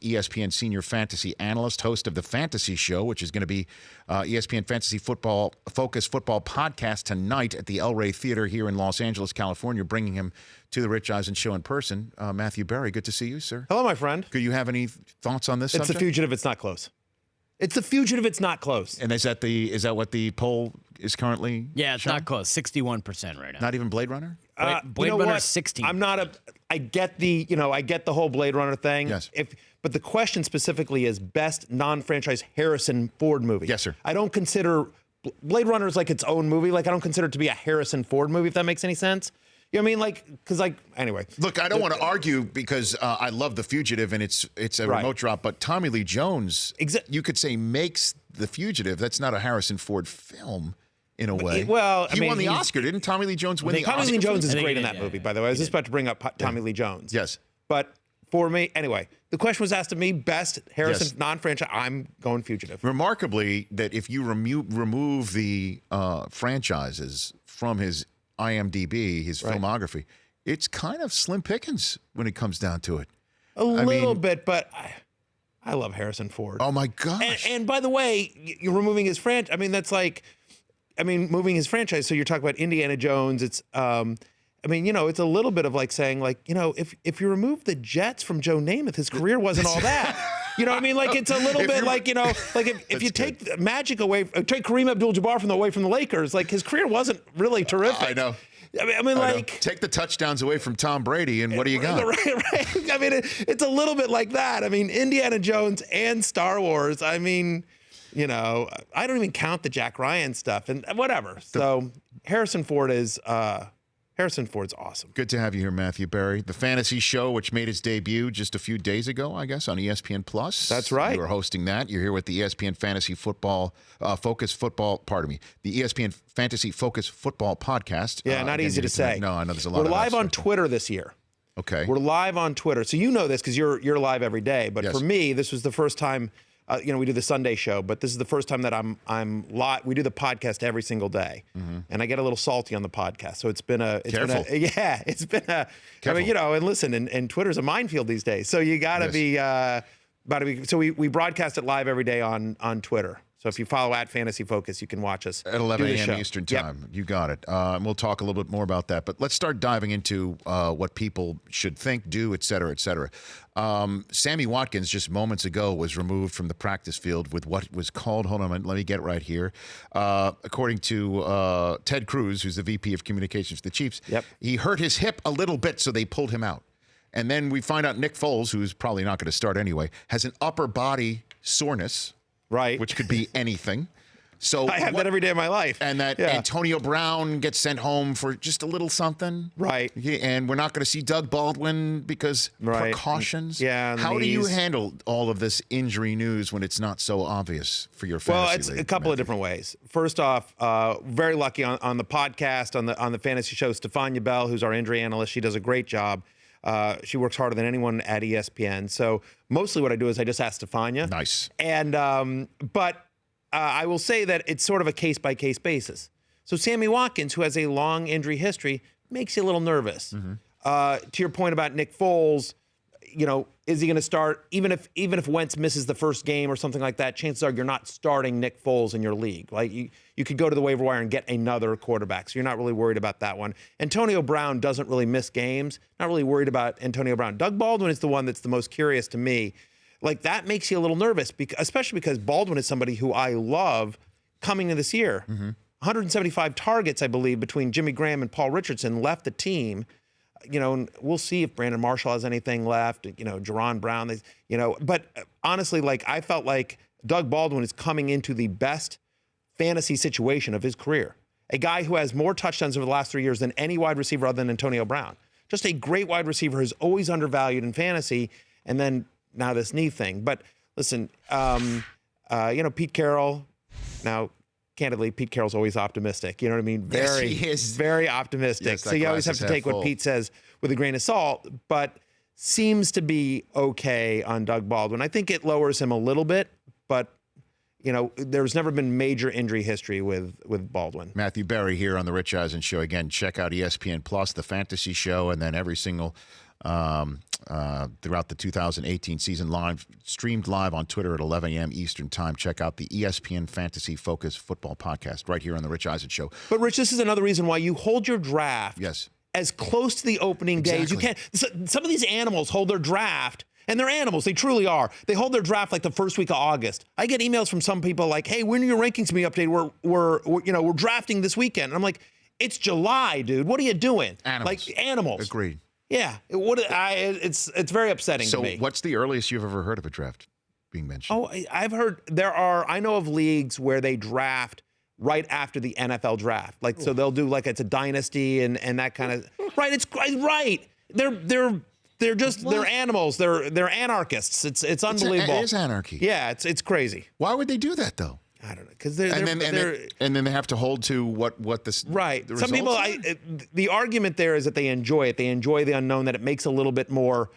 ESPN senior fantasy analyst, host of the Fantasy Show, which is going to be ESPN Fantasy Football Focus Football podcast tonight at the El Rey Theater here in Los Angeles, California, bringing him to the Rich Eisen Show in person. Matthew Berry, good to see you, sir. Hello, my friend. Do you have any thoughts on this subject? It's the fugitive. It's not close. It's the fugitive. It's not close. And is that what the poll is currently? Yeah, it's showing? not close. 61% right now. Not even Blade Runner? Blade Runner 16. I'm not a. I get the whole Blade Runner thing. Yes. But the question specifically is best non-franchise Harrison Ford movie. Yes, sir. I don't consider Blade Runner is like its own movie. Like I don't consider it to be a Harrison Ford movie. If that makes any sense. You know what I mean? Like, because anyway. Look, I don't want to argue because I love The Fugitive and it's a remote drop, but Tommy Lee Jones, you could say makes The Fugitive. That's not a Harrison Ford film in a way. Well, he won the Oscar, didn't Tommy Lee Jones win the Oscar? Tommy Lee Jones is great in that movie, by the way. I was just about to bring up Tommy Lee Jones. Yes. But for me, anyway, the question was asked of me, best Harrison non-franchise, I'm going Fugitive. Remarkably, that if you remove the franchises from his IMDb, his filmography, it's kind of slim pickings when it comes down to it. A little bit, but I love Harrison Ford. Oh, my gosh. And by the way, you're removing his franchise. I mean, that's like, moving his franchise. So you're talking about Indiana Jones. It's, it's a little bit of like saying, like, if you remove the Jets from Joe Namath, his career wasn't all that. You know what I mean? Like, it's a little bit like, like if you take Magic away, take Kareem Abdul-Jabbar away from the Lakers, like his career wasn't really terrific. I know. I mean, like, take the touchdowns away from Tom Brady, and what do you got? Right. I mean, it's a little bit like that. I mean, Indiana Jones and Star Wars. I mean, I don't even count the Jack Ryan stuff and whatever. So Harrison Ford's awesome. Good to have you here, Matthew Berry. The Fantasy Show, which made its debut just a few days ago, I guess, on ESPN Plus. That's right. You were hosting that. You're here with the ESPN Fantasy Football Focus Football. Pardon me, the ESPN Fantasy Focus Football podcast. Yeah, not easy to say. No, I know there's a lot. We're live on Twitter this year. Okay. We're live on Twitter, so you know this because you're live every day. But for me, this was the first time. We do the Sunday show, but this is the first time that I'm live. We do the podcast every single day, and I get a little salty on the podcast. So it's been a and listen, and Twitter's a minefield these days. So you got to be. So we broadcast it live every day on Twitter. So if you follow at Fantasy Focus, you can watch us at 11 a.m. Eastern time. Yep. You got it. And we'll talk a little bit more about that. But let's start diving into what people should think, do, et cetera, et cetera. Sammy Watkins just moments ago was removed from the practice field with what was called, hold on, let me get right here. According to Ted Cruz, who's the VP of Communications for the Chiefs, he hurt his hip a little bit, so they pulled him out. And then we find out Nick Foles, who's probably not going to start anyway, has an upper body soreness. Right. Which could be anything. So I have that every day of my life. And that Antonio Brown gets sent home for just a little something. Right. And we're not going to see Doug Baldwin because precautions. Yeah. How do you handle all of this injury news when it's not so obvious for your fantasy Well, it's a couple of different ways. First off, very lucky on the podcast, on the fantasy show, Stefania Bell, who's our injury analyst. She does a great job. She works harder than anyone at ESPN. So mostly what I do is I just ask Stefania. Nice. And but I will say that it's sort of a case-by-case basis. So Sammy Watkins, who has a long injury history, makes you a little nervous. To your point about Nick Foles, is he going to start? Even if Wentz misses the first game or something like that, chances are you're not starting Nick Foles in your league. Like you could go to the waiver wire and get another quarterback, so you're not really worried about that one. Antonio Brown doesn't really miss games. Not really worried about Antonio Brown. Doug Baldwin is the one that's the most curious to me. Like that makes you a little nervous, especially because Baldwin is somebody who I love coming into this year. 175 targets, I believe, between Jimmy Graham and Paul Richardson left the team. We'll see if Brandon Marshall has anything left, Jerron Brown, but honestly, like I felt like Doug Baldwin is coming into the best fantasy situation of his career. A guy who has more touchdowns over the last 3 years than any wide receiver other than Antonio Brown. Just a great wide receiver who's always undervalued in fantasy. And then now this knee thing. But listen, Pete Carroll, now, candidly, Pete Carroll's always optimistic. You know what I mean? Yes, he is. Very optimistic. Yes, so you always have to take what Pete says with a grain of salt, but seems to be okay on Doug Baldwin. I think it lowers him a little bit, but there's never been major injury history with Baldwin. Matthew Berry here on the Rich Eisen Show. Again, check out ESPN Plus, the Fantasy Show, and then every single throughout the 2018 season, streamed live on Twitter at 11 a.m. Eastern Time. Check out the ESPN Fantasy Focus Football Podcast right here on the Rich Eisen Show. But Rich, this is another reason why you hold your draft as close to the opening day as you can. Some of these animals hold their draft. And they're animals. They truly are. They hold their draft like the first week of August. I get emails from some people like, "Hey, when are your rankings being updated? We're drafting this weekend." And I'm like, "It's July, dude. What are you doing?" Animals. Like animals. Agreed. Yeah. It's very upsetting to me. So, what's the earliest you've ever heard of a draft being mentioned? Oh, I've heard I know of leagues where they draft right after the NFL draft. Like, so they'll do like it's a dynasty and that kind of right. It's right. They're animals. They're anarchists. It's unbelievable. It is anarchy. Yeah, it's crazy. Why would they do that though? I don't know, because and then they have to hold to what this right. The Some people, the argument there is that they enjoy it. They enjoy the unknown. That it makes a little bit more,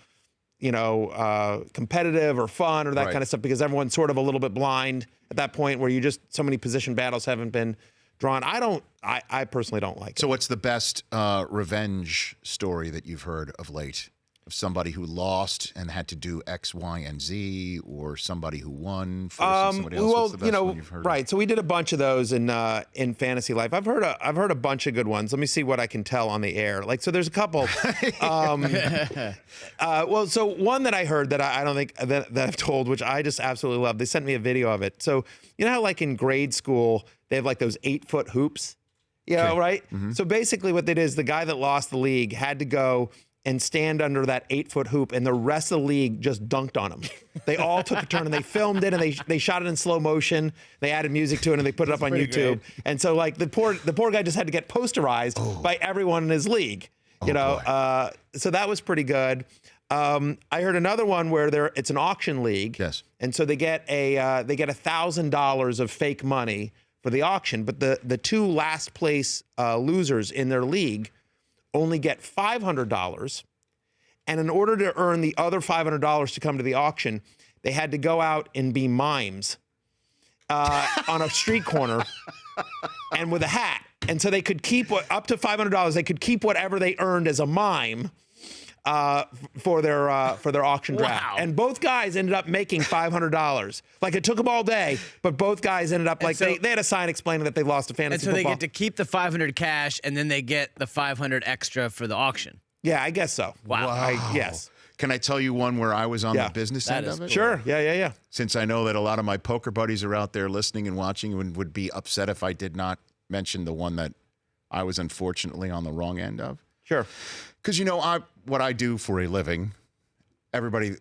competitive or fun or that kind of stuff because everyone's sort of a little bit blind at that point where so many position battles haven't been drawn. I personally don't like it. So what's the best revenge story that you've heard of late? Of somebody who lost and had to do X, Y, and Z, or somebody who won versus somebody else? What's the best one you've heard? Right. So we did a bunch of those in fantasy life. I've heard a bunch of good ones. Let me see what I can tell on the air. So there's a couple. So one that I heard that I don't think that I've told, which I just absolutely love. They sent me a video of it. So you know how like in grade school they have like those 8-foot hoops, right? Mm-hmm. So basically what they did is the guy that lost the league had to go and stand under that 8-foot hoop, and the rest of the league just dunked on him. They all took a turn, and they filmed it, and they shot it in slow motion. They added music to it, and they put it up on YouTube. Great. And so, like the poor guy just had to get posterized by everyone in his league. So that was pretty good. I heard another one where it's an auction league. Yes. And so they get $1,000 of fake money for the auction, but the two last place losers in their league only get $500, and in order to earn the other $500 to come to the auction, they had to go out and be mimes on a street corner and with a hat. And so they could keep up to $500. They could keep whatever they earned as a mime for their auction draft. Wow. And both guys ended up making $500. Like it took them all day, but both guys ended up they had a sign explaining that they lost a fantasy football. And so they get to keep the $500 cash, and then they get the $500 extra for the auction. Yeah, I guess so. Wow. Yes. Can I tell you one where I was on the business end of it? Sure. Yeah. Since I know that a lot of my poker buddies are out there listening and watching and would be upset if I did not mention the one that I was unfortunately on the wrong end of. Sure. Because, what I do for a living, everybody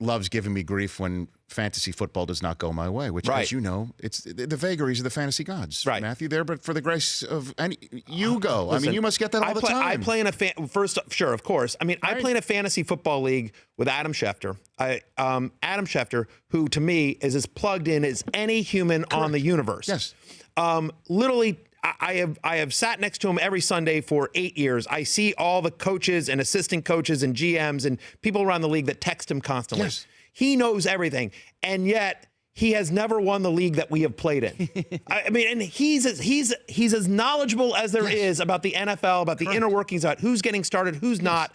loves giving me grief when fantasy football does not go my way, which, as you know, it's the vagaries of the fantasy gods. Right. Matthew, there, but for the grace of you go. Listen, you must get that all the time. I play in sure, of course. I play in a fantasy football league with Adam Schefter. Adam Schefter, who to me is as plugged in as any human on the universe. Yes. Literally, I have sat next to him every Sunday for 8 years. I see all the coaches and assistant coaches and GMs and people around the league that text him constantly. Yes. He knows everything, and yet he has never won the league that we have played in. And he's as knowledgeable as there is about the NFL, about the inner workings, about who's getting started, who's not.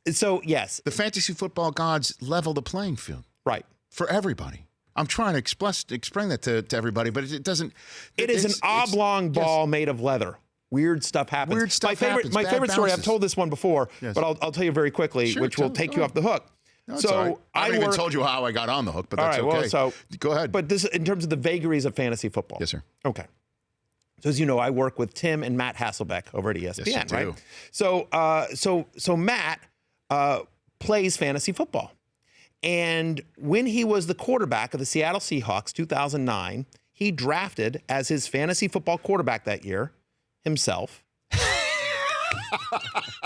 So yes, the fantasy football gods level the playing field, right, for everybody. I'm trying to explain that to everybody, but it doesn't. It is an oblong ball made of leather. Weird stuff happens. Weird stuff happens. My favorite story, I've told this one before, but I'll tell you very quickly, which will take you off the hook. No, so I haven't even told you how I got on the hook, but that's okay. Well, go ahead. But this, in terms of the vagaries of fantasy football. Yes, sir. Okay. So as you know, I work with Tim and Matt Hasselbeck over at ESPN, yes, you do. right? So Matt plays fantasy football. And when he was the quarterback of the Seattle Seahawks, 2009, he drafted as his fantasy football quarterback that year himself.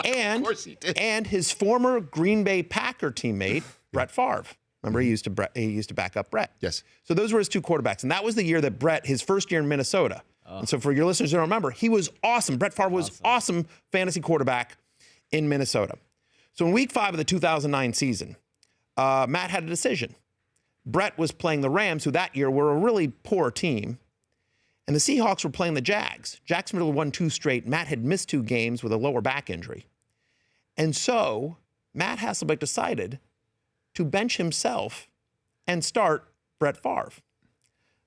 And, of course he did. And his former Green Bay Packer teammate, Brett Favre. Remember, he used to back up Brett. Yes. So those were his two quarterbacks. And that was the year that Brett, his first year in Minnesota. And so for your listeners who don't remember, he was awesome. Brett Favre was awesome fantasy quarterback in Minnesota. So in week 5 of the 2009 season, Matt had a decision. Brett was playing the Rams, who that year were a really poor team. And the Seahawks were playing the Jags. Jacksonville won 2 straight. Matt had missed 2 games with a lower back injury. And so Matt Hasselbeck decided to bench himself and start Brett Favre.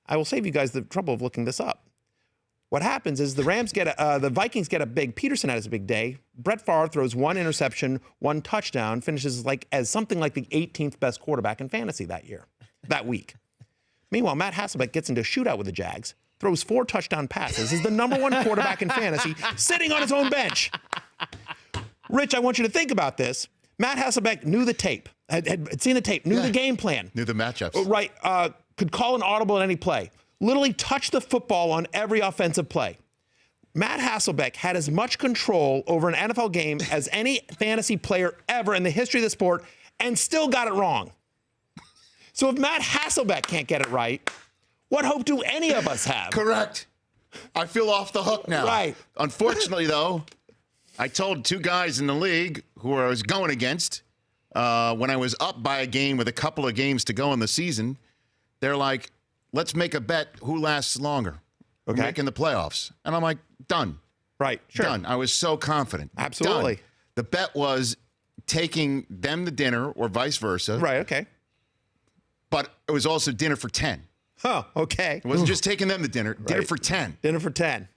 I will save you guys the trouble of looking this up. What happens is the Vikings get a big, Peterson has a big day. Brett Favre throws 1 interception, 1 touchdown, finishes as something like the 18th best quarterback in fantasy that week. Meanwhile, Matt Hasselbeck gets into a shootout with the Jags, throws 4 touchdown passes, is the #1 quarterback in fantasy, sitting on his own bench. Rich, I want you to think about this. Matt Hasselbeck knew the tape, had seen the tape, knew the game plan. Knew the matchups. Right, could call an audible at any play. Literally touched the football on every offensive play. Matt Hasselbeck had as much control over an NFL game as any fantasy player ever in the history of the sport and still got it wrong. So if Matt Hasselbeck can't get it right, what hope do any of us have? Correct. I feel off the hook now. Right. Unfortunately, though, I told 2 guys in the league who I was going against when I was up by a game with a couple of games to go in the season, they're like, let's make a bet who lasts longer. Okay. Making the playoffs. And I'm like, done. Right, sure. Done. I was so confident. Absolutely. Done. The bet was taking them to dinner or vice versa. Right, okay. But it was also dinner for 10. Oh, okay. It wasn't just taking them to dinner. Dinner Right. for 10. Dinner for 10.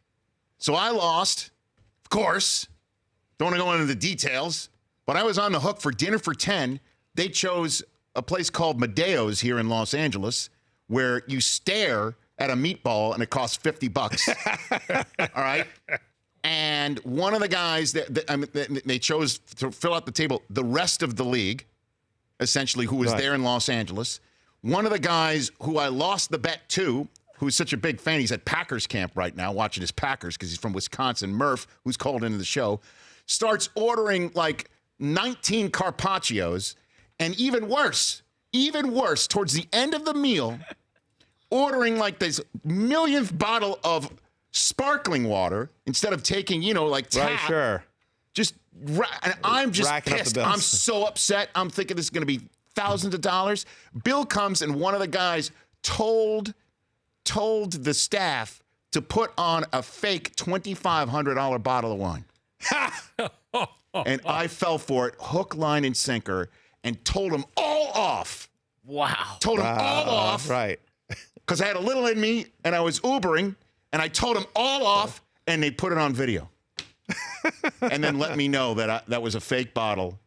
So I lost, of course. Don't want to go into the details, but I was on the hook for dinner for 10. They chose a place called Medeo's here in Los Angeles, where you stare at a meatball and it costs $50. All right. And one of the guys they chose to fill out the table, the rest of the league, essentially, who was there in Los Angeles. One of the guys who I lost the bet to, who's such a big fan, he's at Packers camp right now, watching his Packers because he's from Wisconsin. Murph, who's called into the show, starts ordering like 19 carpaccios, and even worse, towards the end of the meal, ordering like this millionth bottle of sparkling water instead of taking, like tap. Right, sure. And I'm just Racking up the pissed. bills. I'm so upset. I'm thinking this is going to be thousands of dollars. Bill comes and one of the guys told the staff to put on a fake $2,500 bottle of wine. And I fell for it, hook, line, and sinker, and told them all off. Wow. Told them all off. Right. Because I had a little in me, and I was Ubering, and I told them all off, and they put it on video. And then let me know that that was a fake bottle,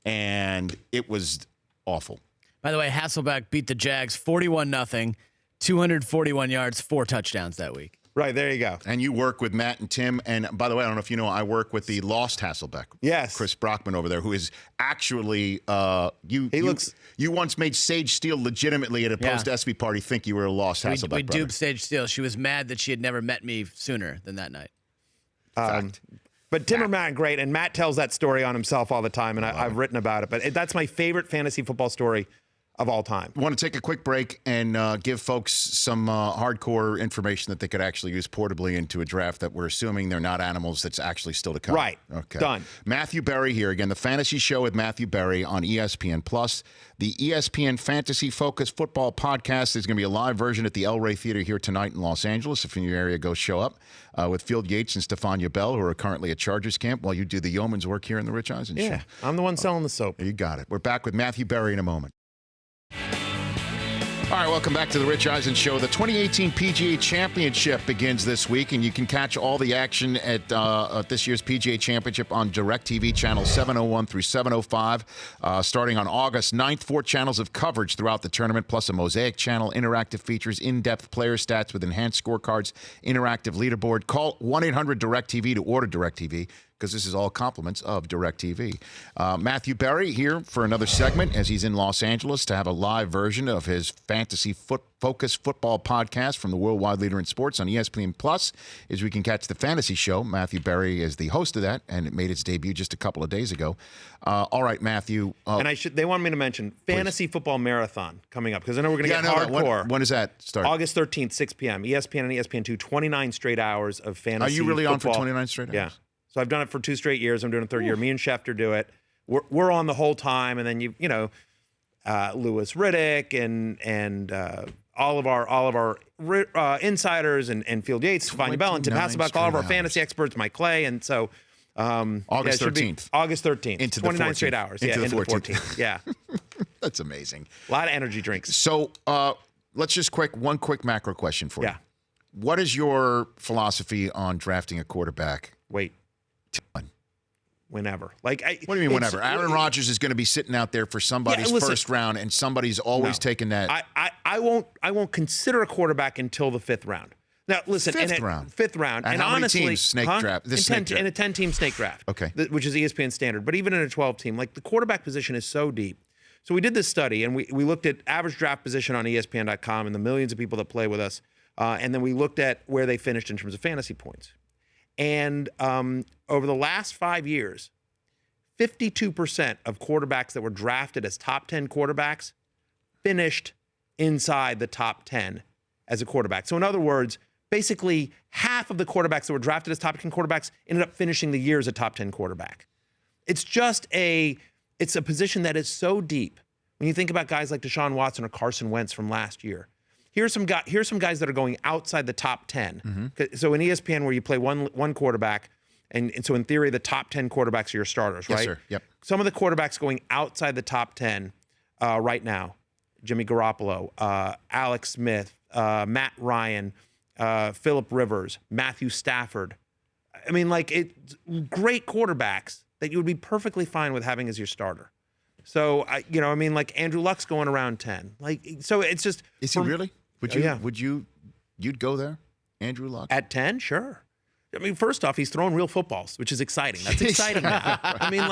and it was awful. By the way, Hasselbeck beat the Jags 41-0, 241 yards, 4 touchdowns that week. Right, there you go. And you work with Matt and Tim. And by the way, I don't know if you know, I work with the lost Hasselbeck. Yes. Chris Brockman over there, who is actually, you once made Sage Steele legitimately at a post-ESPY party think you were a lost Hasselbeck We brother. duped Sage Steele. She was mad that she had never met me sooner than that night. But Tim and Matt are great, and Matt tells that story on himself all the time, and I've written about it. But that's my favorite fantasy football story of all time. Want to take a quick break and give folks some hardcore information that they could actually use portably into a draft that we're assuming they're not animals that's actually still to come. Right. Okay. Done. Matthew Berry here. Again, the Fantasy Show with Matthew Berry on ESPN+. The ESPN Fantasy Focus Football Podcast is going to be a live version at the El Rey Theater here tonight in Los Angeles. If you're in your area, go show up with Field Yates and Stefania Bell, who are currently at Chargers camp, while you do the yeoman's work here in the Rich Eisen Show. Yeah, I'm the one selling the soap. You got it. We're back with Matthew Berry in a moment. All right, welcome back to the Rich Eisen Show. The 2018 PGA Championship begins this week, and you can catch all the action at this year's PGA Championship on DirecTV channel 701 through 705, starting on August 9th. 4 channels of coverage throughout the tournament, plus a mosaic channel, interactive features, in-depth player stats with enhanced scorecards, interactive leaderboard. Call 1-800-DirecTV to order DirecTV, because this is all compliments of DirecTV. Matthew Berry here for another segment as he's in Los Angeles to have a live version of his Fantasy Focus Football Podcast from the worldwide leader in sports on ESPN Plus. As we can catch the Fantasy Show, Matthew Berry is the host of that, and it made its debut just a couple of days ago. All right, Matthew. And they want me to mention Fantasy Football Marathon coming up, because I know we're going to get hardcore. When does that start? August 13th, 6 p.m. ESPN and ESPN2, 29 straight hours of fantasy Are you really football. on for 29 straight hours? Yeah. So I've done it for 2 straight years. I'm doing a third year. Me and Schefter do it. We're on the whole time, and then Lewis Riddick and all of our insiders and Field Yates, Stefania Bell, and Tim Hasselbeck, all of our fantasy experts, Mike Clay, and so August 13th. August 13th. Into the 29 straight 14th. hours. Into yeah, the into 14th. the 14th. Yeah. That's amazing. A lot of energy drinks. So let's just one quick macro question for you. Yeah. What is your philosophy on drafting a quarterback? Wait. Whenever. Like, What do you mean whenever? Aaron Rodgers is going to be sitting out there for somebody's first round, and somebody's always taking that. I won't consider a quarterback until the 5th round. Now, listen. Fifth round. And how honestly, many teams snake draft? In a 10-team snake draft. Okay. Which is ESPN standard. But even in a 12-team, like the quarterback position is so deep. So we did this study, and we looked at average draft position on ESPN.com and the millions of people that play with us. And then we looked at where they finished in terms of fantasy points. And over the last 5 years, 52% of quarterbacks that were drafted as top 10 quarterbacks finished inside the top 10 as a quarterback. So in other words, basically half of the quarterbacks that were drafted as top 10 quarterbacks ended up finishing the year as a top 10 quarterback. It's a position that is so deep. When you think about guys like Deshaun Watson or Carson Wentz from last year, here's some guys that are going outside the top 10. Mm-hmm. So in ESPN, where you play one quarterback, and so in theory, the top 10 quarterbacks are your starters, right? Yes, sir. Yep. Some of the quarterbacks going outside the top 10 right now: Jimmy Garoppolo, Alex Smith, Matt Ryan, Phillip Rivers, Matthew Stafford. I mean, great quarterbacks that you would be perfectly fine with having as your starter. So, like Andrew Luck's going around 10. So it's just. Is he really? Yeah. You'd go there, Andrew Luck? At 10, sure. I mean, first off, he's throwing real footballs, which is exciting. That's exciting. I mean,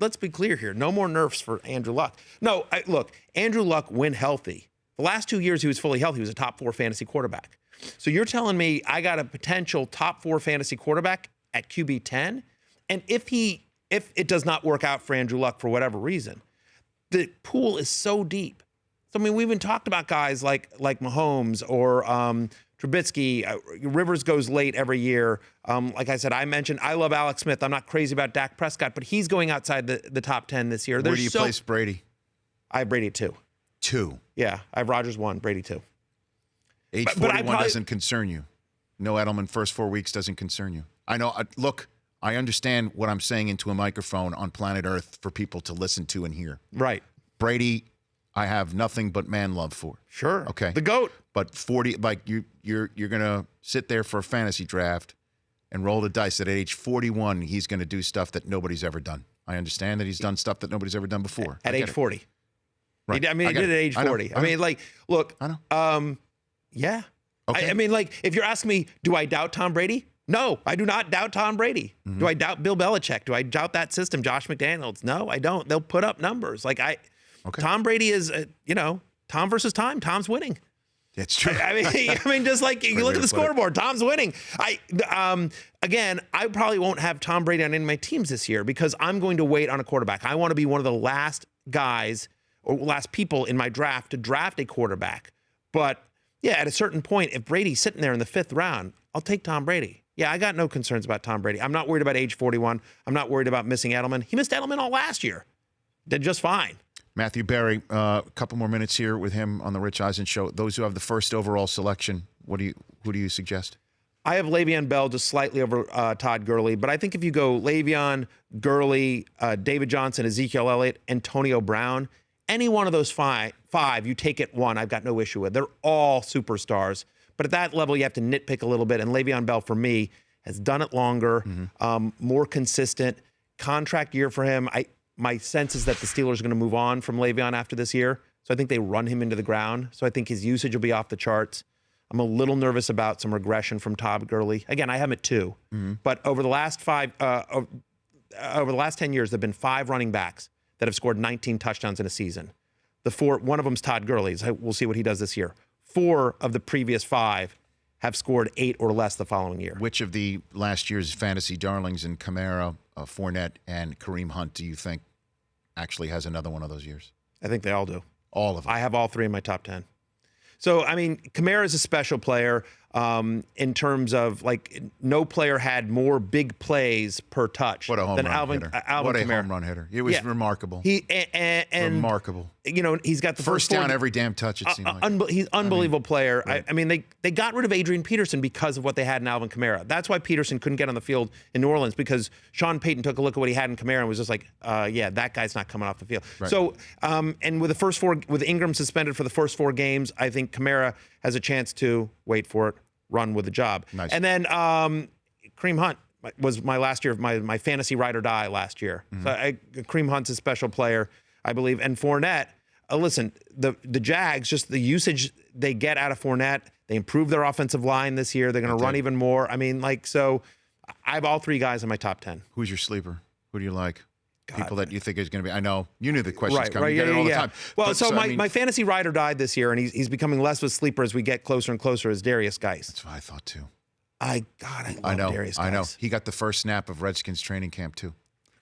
let's be clear here. No more nerfs for Andrew Luck. No, look, Andrew Luck, when healthy, the last 2 years he was fully healthy, he was a top 4 fantasy quarterback. So you're telling me I got a potential top 4 fantasy quarterback at QB 10? And if it does not work out for Andrew Luck for whatever reason, the pool is so deep. So, I mean, we even talked about guys like Mahomes or Trubisky. Rivers goes late every year. Like I said, I love Alex Smith. I'm not crazy about Dak Prescott, but he's going outside the top 10 this year. Where do you place Brady? I have Brady at 2. 2? Yeah, I have Rodgers 1, Brady 2. Age 41 doesn't concern you. No Edelman first 4 weeks doesn't concern you. I know. Look, I understand what I'm saying into a microphone on planet Earth for people to listen to and hear. Right. Brady, I have nothing but man love for. Sure. Okay. The GOAT. But 40, you're gonna sit there for a fantasy draft and roll the dice that at age 41 he's gonna do stuff that nobody's ever done. I understand that he's done stuff that nobody's ever done before. At age 40. Right. He did it at age 40. I mean, look. I know. Yeah. Okay. I mean, if you're asking me, do I doubt Tom Brady? No, I do not doubt Tom Brady. Mm-hmm. Do I doubt Bill Belichick? Do I doubt that system, Josh McDaniels? No, I don't. They'll put up numbers. Okay. Tom Brady is, Tom versus time. Tom's winning. That's true. I mean, just like you look at the scoreboard, Tom's winning. Again, I probably won't have Tom Brady on any of my teams this year because I'm going to wait on a quarterback. I want to be one of the last guys or last people in my draft to draft a quarterback. But yeah, at a certain point, if Brady's sitting there in the 5th round, I'll take Tom Brady. Yeah, I got no concerns about Tom Brady. I'm not worried about age 41. I'm not worried about missing Edelman. He missed Edelman all last year. Did just fine. Matthew Berry, a couple more minutes here with him on the Rich Eisen Show. Those who have the first overall selection, who do you suggest? I have Le'Veon Bell just slightly over Todd Gurley, but I think if you go Le'Veon, Gurley, David Johnson, Ezekiel Elliott, Antonio Brown, any one of those five, you take it 1, I've got no issue with. They're all superstars. But at that level, you have to nitpick a little bit. And Le'Veon Bell, for me, has done it longer, more consistent. Contract year for him. My sense is that the Steelers are going to move on from Le'Veon after this year. So I think they run him into the ground. So I think his usage will be off the charts. I'm a little nervous about some regression from Todd Gurley. Again, I have him at 2. Mm-hmm. But over the last 10 years, there have been 5 running backs that have scored 19 touchdowns in a season. One of them's Todd Gurley. We'll see what he does this year. 4 of the previous 5 have scored 8 or less the following year. Which of the last year's fantasy darlings in Kamara, Fournette, and Kareem Hunt do you think actually has another one of those years? I think they all do. All of them. I have all 3 in my top 10. So, I mean, Kamara is a special player. in terms of like no player had more big plays per touch What a home than run Alvin hitter. Alvin What a Kamara. home run hitter. It was remarkable. And remarkable. You know, he's got the First four down every damn touch, it seemed like. he's an unbelievable player. right. I mean, they got rid of Adrian Peterson because of what they had in Alvin Kamara. That's why Peterson couldn't get on the field in New Orleans, because Sean Payton took a look at what he had in Kamara and was just like, yeah, that guy's not coming off the field. Right. So, and with the first four, with Ingram suspended for the first 4 games, I think Kamara has a chance to, wait for it, run with the job. Nice. And then Kareem Hunt was my last year, my fantasy ride or die last year. So Kareem Hunt's a special player, I believe. And Fournette, listen, the Jags, just the usage they get out of Fournette, they improved their offensive line this year. They're going to run even more. I mean, like, so I have all 3 guys in my top 10. Who's your sleeper? Who do you like? People that you think is going to be. I know you knew the question's coming. Right, You get it all the time. Well, But, so I my, mean, my fantasy ride or died this year, and he's becoming less of a sleeper as we get closer and closer, is Darius Geis. That's what I thought too. I love Darius Geis. I know. He got the first snap of Redskins training camp too.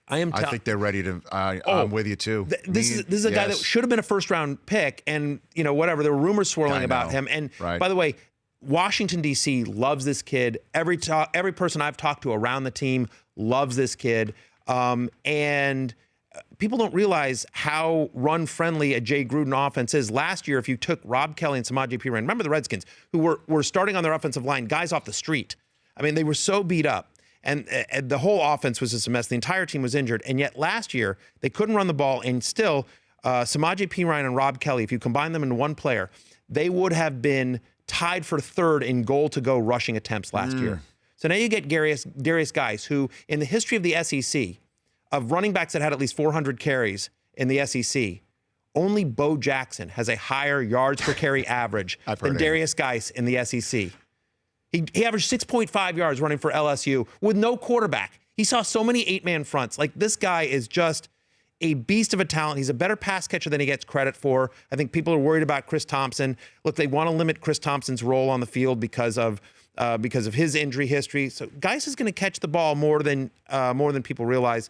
I think they're ready to. I'm with you too. This is a guy that should have been a first-round pick, and you know, whatever. There were rumors swirling about him. And by the way, Washington D.C. loves this kid. Every person I've talked to around the team loves this kid, and people don't realize how run-friendly a Jay Gruden offense is. Last year, if you took Rob Kelly and Samaje Perine, remember the Redskins, who were starting on their offensive line, guys off the street. I mean, they were so beat up. And the whole offense was just a mess. The entire team was injured. And yet last year, they couldn't run the ball. And still, Samaje Perine and Rob Kelly, if you combine them into one player, they would have been tied for 3rd in goal-to-go rushing attempts last year. So now you get Darius Geis, who in the history of the SEC, of running backs that had at least 400 carries in the SEC, only Bo Jackson has a higher yards per carry average than Darius Geis in the SEC. He averaged 6.5 yards running for LSU with no quarterback. He saw so many 8-man fronts. Like, this guy is just a beast of a talent. He's a better pass catcher than he gets credit for. I think people are worried about Chris Thompson. Look, they want to limit Chris Thompson's role on the field because of his injury history. So Geis is going to catch the ball more than people realize.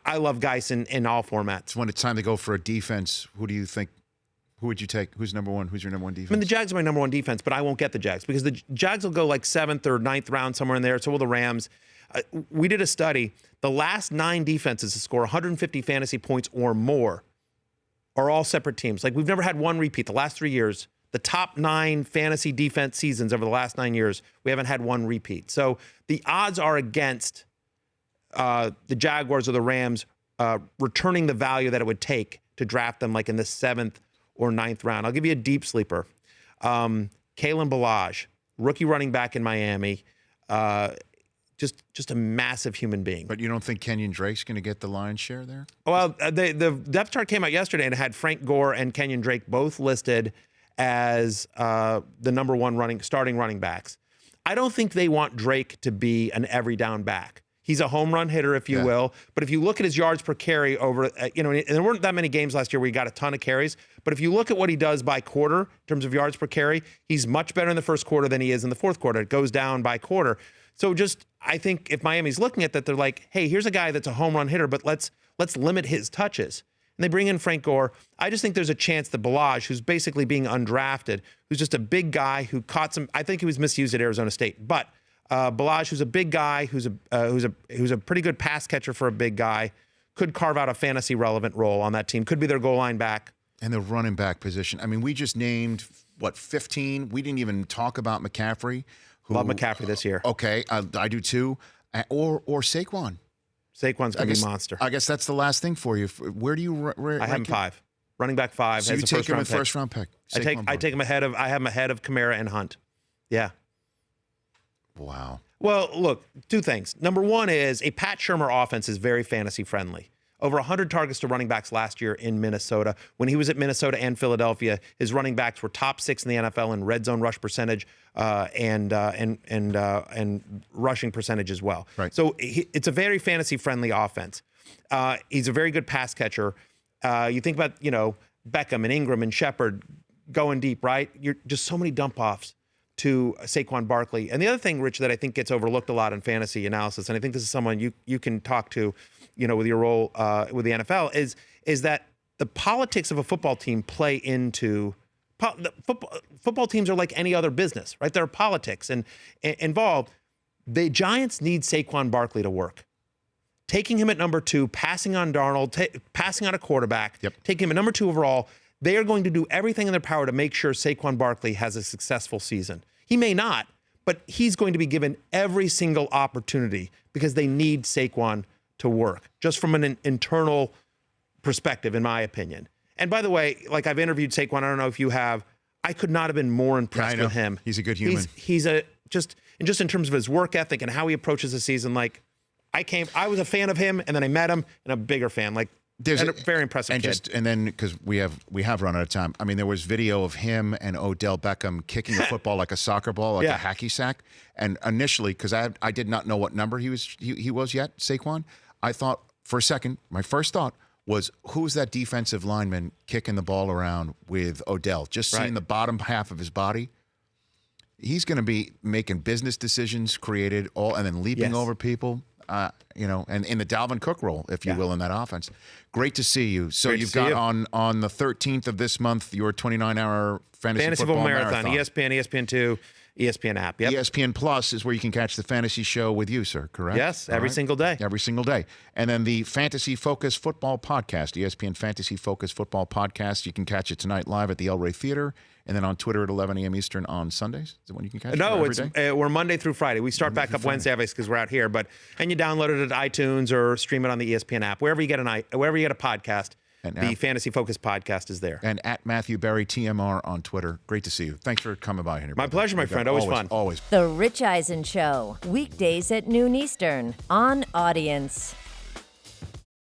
I love Geis in all formats. When it's time to go for a defense, who do you think? Who would you take? Who's number one? Who's your number one defense? I mean, the Jags are my number one defense, but I won't get the Jags because the Jags will go like 7th or 9th round, somewhere in there. So will the Rams. We did a study. The last 9 defenses to score 150 fantasy points or more are all separate teams. Like, we've never had one repeat. The last 3 years, the top 9 fantasy defense seasons over the last 9 years, we haven't had one repeat. So the odds are against the Jaguars or the Rams returning the value that it would take to draft them like in the 7th or 9th round. I'll give you a deep sleeper. Kalen Ballage, rookie running back in Miami, just a massive human being. But you don't think Kenyan Drake's going to get the lion's share there? Well, the depth chart came out yesterday and it had Frank Gore and Kenyan Drake both listed as the number 1 starting running backs. I don't think they want Drake to be an every down back. He's a home run hitter, if you will. But if you look at his yards per carry over, and there weren't that many games last year where he got a ton of carries. But if you look at what he does by quarter in terms of yards per carry, he's much better in the first quarter than he is in the fourth quarter. It goes down by quarter. So I think if Miami's looking at that, they're like, hey, here's a guy that's a home run hitter, but let's limit his touches. And they bring in Frank Gore. I just think there's a chance that Ballage, who's basically being undrafted, who's just a big guy who caught some, I think he was misused at Arizona State, but Ballage, who's a big guy, who's a pretty good pass catcher for a big guy, could carve out a fantasy relevant role on that team. Could be their goal line back. And the running back position. I mean, we just named 15. We didn't even talk about McCaffrey. Love McCaffrey this year. Okay, I do too. Or Saquon. Saquon's gonna be a monster. I guess that's the last thing for you. Where do you? I have him 5, running back 5. So you take him in first round pick. I take him ahead of. I have him ahead of Kamara and Hunt. Yeah. Wow. Well, look, 2 things. Number 1 is a Pat Shurmur offense is very fantasy friendly. Over 100 targets to running backs last year in Minnesota. When he was at Minnesota and Philadelphia, his running backs were top 6 in the NFL in red zone rush percentage and rushing percentage as well. Right. So it's a very fantasy friendly offense. He's a very good pass catcher. You think about Beckham and Ingram and Shepard going deep, right? You're just so many dump offs to Saquon Barkley. And the other thing, Rich, that I think gets overlooked a lot in fantasy analysis, and I think this is someone you can talk to, with your role with the NFL, is that the politics of a football team play into football teams are like any other business, right? There are politics and involved. The Giants need Saquon Barkley to work. Taking him at number 2, passing on Darnold, passing on a quarterback, taking him at number 2 overall, they are going to do everything in their power to make sure Saquon Barkley has a successful season. He may not, but he's going to be given every single opportunity because they need Saquon to work, just from an internal perspective, in my opinion. And by the way, like I've interviewed Saquon, I don't know if you have. I could not have been more impressed with him. He's a good human. He's just in terms of his work ethic and how he approaches the season. Like I was a fan of him, and then I met him, and I'm a bigger fan. Like there's a very impressive kid. And then because we have run out of time. I mean, there was video of him and Odell Beckham kicking a football like a soccer ball, like a hacky sack. And initially, because I did not know what number he was yet, Saquon. I thought for a second, my first thought was, who's that defensive lineman kicking the ball around with Odell? Just seeing the bottom half of his body. He's going to be making business decisions, and then leaping over people. And in the Dalvin Cook role, if you will, in that offense. Great to see you. So you've got on the 13th of this month your 29-hour fantasy football marathon. ESPN, ESPN2, ESPN app. Yep. ESPN Plus is where you can catch the fantasy show with you, sir, correct? Yes, every single day. Every single day. And then the Fantasy Focus Football Podcast, ESPN Fantasy Focus Football Podcast. You can catch it tonight live at the El Rey Theater, and then on Twitter at 11 a.m. Eastern on Sundays. Is it when you can catch it? No, we're Monday through Friday. We start back up Wednesday, obviously, because we're out here. And you download it at iTunes or stream it on the ESPN app. Wherever you get a podcast, the Fantasy Focus Podcast is there. And at Matthew Berry, TMR on Twitter. Great to see you. Thanks for coming by here. My pleasure, my friend. Always fun. Always. The Rich Eisen Show, weekdays at noon Eastern on Audience.